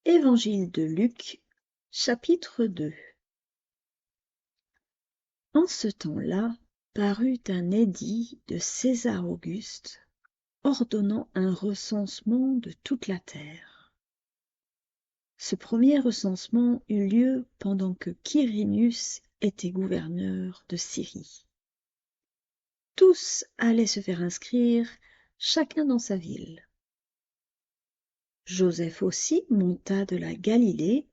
Évangile de Luc, chapitre 2. En ce temps-là, parut un édit de César Auguste, ordonnant un recensement de toute la terre. Ce premier recensement eut lieu pendant que Quirinius était gouverneur de Syrie. Tous allaient se faire inscrire, chacun dans sa ville. Joseph aussi monta de la Galilée,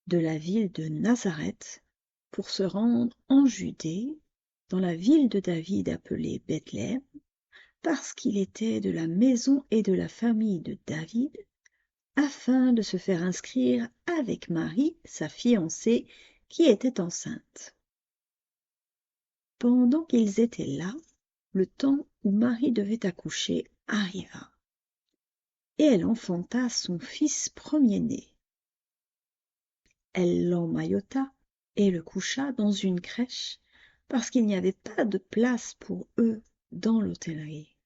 de la ville de Nazareth, pour se rendre en Judée, dans la ville de David appelée Bethléem, parce qu'il était de la maison et de la famille de David, afin de se faire inscrire avec Marie, sa fiancée, qui était enceinte. Pendant qu'ils étaient là, le temps où Marie devait accoucher arriva, et elle enfanta son fils premier-né. Elle l'emmaillota et le coucha dans une crèche, parce qu'il n'y avait pas de place pour eux dans l'hôtellerie.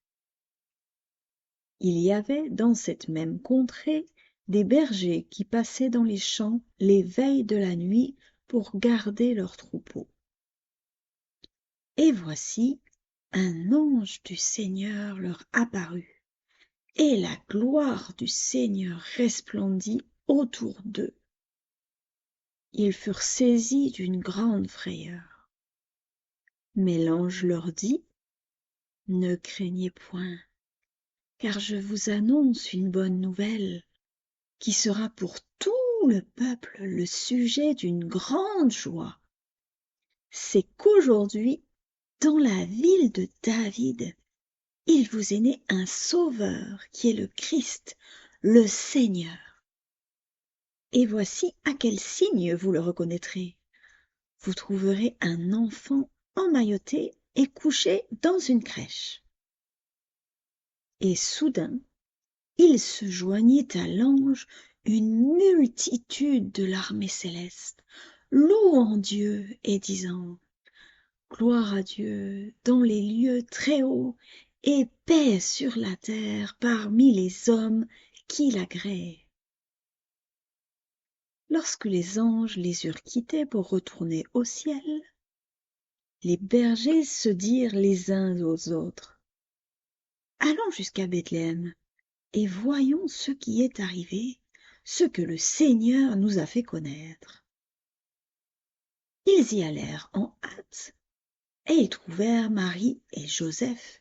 Il y avait dans cette même contrée des bergers qui passaient dans les champs les veilles de la nuit pour garder leurs troupeaux. Et voici, un ange du Seigneur leur apparut, et la gloire du Seigneur resplendit autour d'eux. Ils furent saisis d'une grande frayeur. Mais l'ange leur dit: « Ne craignez point, car je vous annonce une bonne nouvelle, qui sera pour tout le peuple le sujet d'une grande joie. C'est qu'aujourd'hui, dans la ville de David, il vous est né un Sauveur qui est le Christ, le Seigneur. Et voici à quel signe vous le reconnaîtrez. Vous trouverez un enfant emmailloté et couché dans une crèche. » Et soudain, il se joignit à l'ange une multitude de l'armée céleste, louant Dieu et disant: « Gloire à Dieu dans les lieux très hauts et paix sur la terre parmi les hommes qui l'agréent. » Lorsque les anges les eurent quittés pour retourner au ciel, les bergers se dirent les uns aux autres: « Allons jusqu'à Bethléem et voyons ce qui est arrivé, ce que le Seigneur nous a fait connaître. » Ils y allèrent en hâte, et ils trouvèrent Marie et Joseph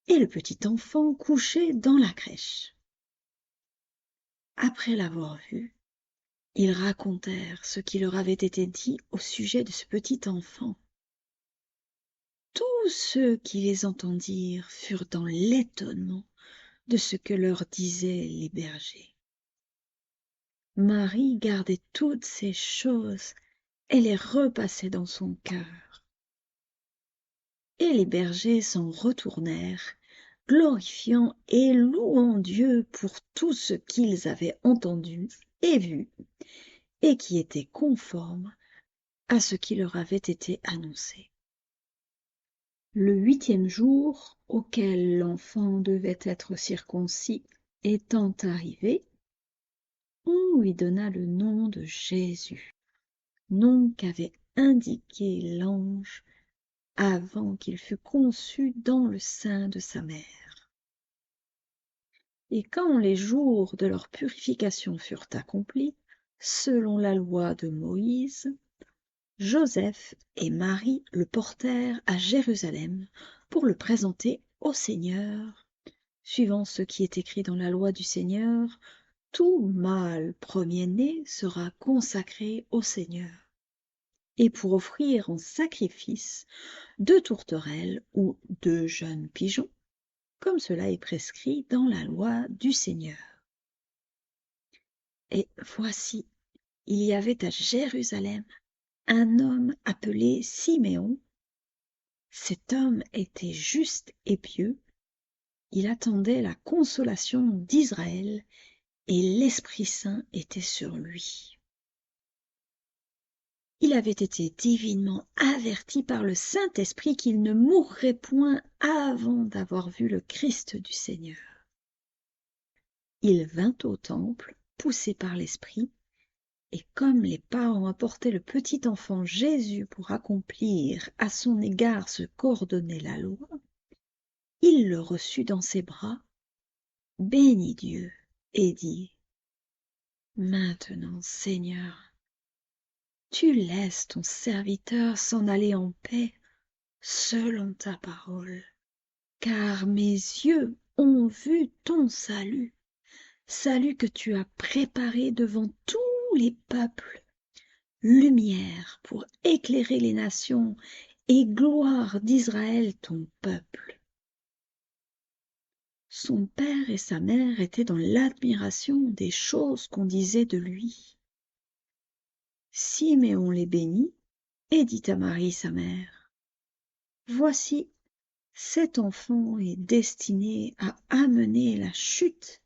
et le petit enfant couché dans la crèche. Après l'avoir vu, ils racontèrent ce qui leur avait été dit au sujet de ce petit enfant. Tous ceux qui les entendirent furent dans l'étonnement de ce que leur disaient les bergers. Marie gardait toutes ces choses et les repassait dans son cœur. Et les bergers s'en retournèrent, glorifiant et louant Dieu pour tout ce qu'ils avaient entendu et vu, et qui était conforme à ce qui leur avait été annoncé. Le 8e jour, auquel l'enfant devait être circoncis, étant arrivé, on lui donna le nom de Jésus, nom qu'avait indiqué l'ange avant qu'il fût conçu dans le sein de sa mère. Et quand les jours de leur purification furent accomplis, selon la loi de Moïse, Joseph et Marie le portèrent à Jérusalem pour le présenter au Seigneur, suivant ce qui est écrit dans la loi du Seigneur: tout mâle premier-né sera consacré au Seigneur, et pour offrir en sacrifice 2 tourterelles ou 2 jeunes pigeons, comme cela est prescrit dans la loi du Seigneur. Et voici, il y avait à Jérusalem un homme appelé Siméon. Cet homme était juste et pieux, il attendait la consolation d'Israël, et l'Esprit Saint était sur lui. Il avait été divinement averti par le Saint-Esprit qu'il ne mourrait point avant d'avoir vu le Christ du Seigneur. Il vint au temple poussés par l'Esprit, et comme les parents apportaient le petit enfant Jésus pour accomplir à son égard ce qu'ordonnait la loi, il le reçut dans ses bras, bénit Dieu et dit: Maintenant, Seigneur, tu laisses ton serviteur s'en aller en paix selon ta parole, car mes yeux ont vu ton salut, salut que tu as préparé devant tous les peuples, lumière pour éclairer les nations et gloire d'Israël ton peuple. Son père et sa mère étaient dans l'admiration des choses qu'on disait de lui. Siméon les bénit et dit à Marie sa mère: Voici, cet enfant est destiné à amener la chute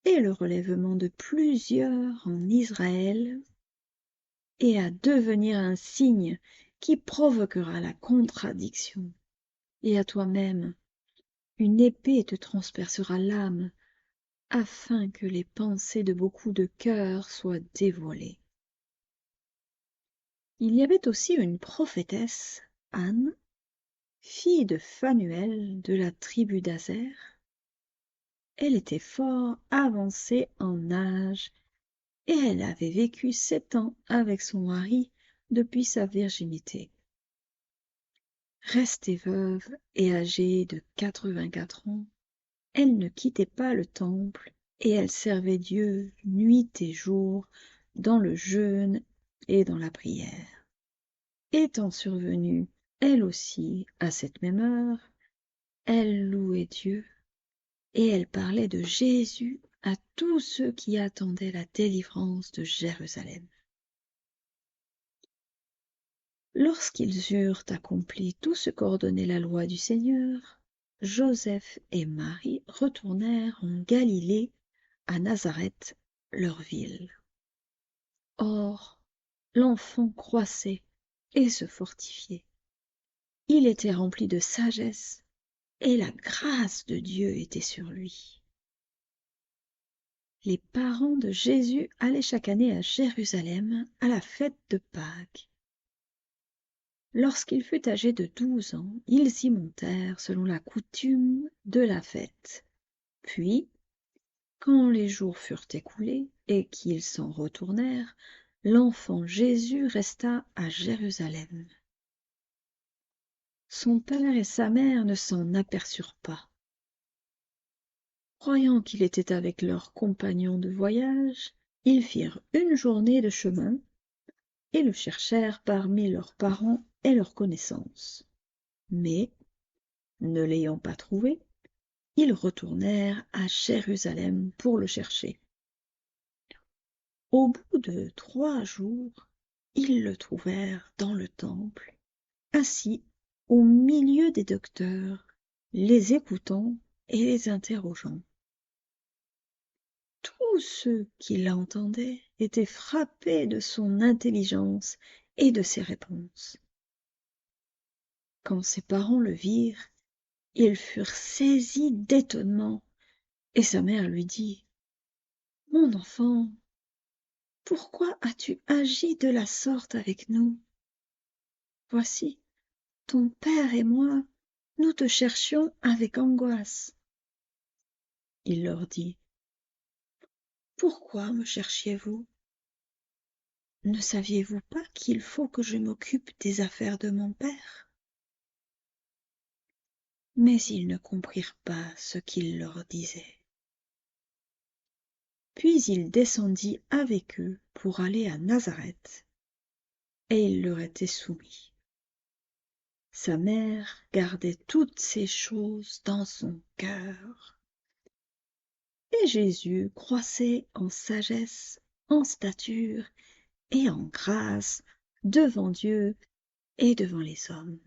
et le relèvement de plusieurs en Israël, et à devenir un signe qui provoquera la contradiction. Et à toi-même, une épée te transpercera l'âme, afin que les pensées de beaucoup de cœurs soient dévoilées. Il y avait aussi une prophétesse, Anne, fille de Phanuel de la tribu d'Aser. Elle était fort avancée en âge, et elle avait vécu 7 ans avec son mari depuis sa virginité. Restée veuve et âgée de 84 ans, elle ne quittait pas le temple, et elle servait Dieu nuit et jour dans le jeûne et dans la prière. Étant survenue, elle aussi, à cette même heure, elle louait Dieu, et elle parlait de Jésus à tous ceux qui attendaient la délivrance de Jérusalem. Lorsqu'ils eurent accompli tout ce qu'ordonnait la loi du Seigneur, Joseph et Marie retournèrent en Galilée, à Nazareth, leur ville. Or, l'enfant croissait et se fortifiait. Il était rempli de sagesse, et la grâce de Dieu était sur lui. Les parents de Jésus allaient chaque année à Jérusalem à la fête de Pâques. Lorsqu'il fut âgé de 12 ans, ils y montèrent selon la coutume de la fête. Puis, quand les jours furent écoulés et qu'ils s'en retournèrent, l'enfant Jésus resta à Jérusalem. Son père et sa mère ne s'en aperçurent pas. Croyant qu'il était avec leurs compagnons de voyage, ils firent une journée de chemin et le cherchèrent parmi leurs parents et leurs connaissances. Mais, ne l'ayant pas trouvé, ils retournèrent à Jérusalem pour le chercher. Au bout de 3 jours, ils le trouvèrent dans le temple, assis au milieu des docteurs, les écoutant et les interrogeant. Tous ceux qui l'entendaient étaient frappés de son intelligence et de ses réponses. Quand ses parents le virent, ils furent saisis d'étonnement, et sa mère lui dit: Mon enfant, pourquoi as-tu agi de la sorte avec nous? Voici, ton père et moi, nous te cherchions avec angoisse. Il leur dit: Pourquoi me cherchiez-vous? Ne saviez-vous pas qu'il faut que je m'occupe des affaires de mon père? Mais ils ne comprirent pas ce qu'il leur disait. Puis il descendit avec eux pour aller à Nazareth, et il leur était soumis. Sa mère gardait toutes ces choses dans son cœur. Et Jésus croissait en sagesse, en stature et en grâce devant Dieu et devant les hommes.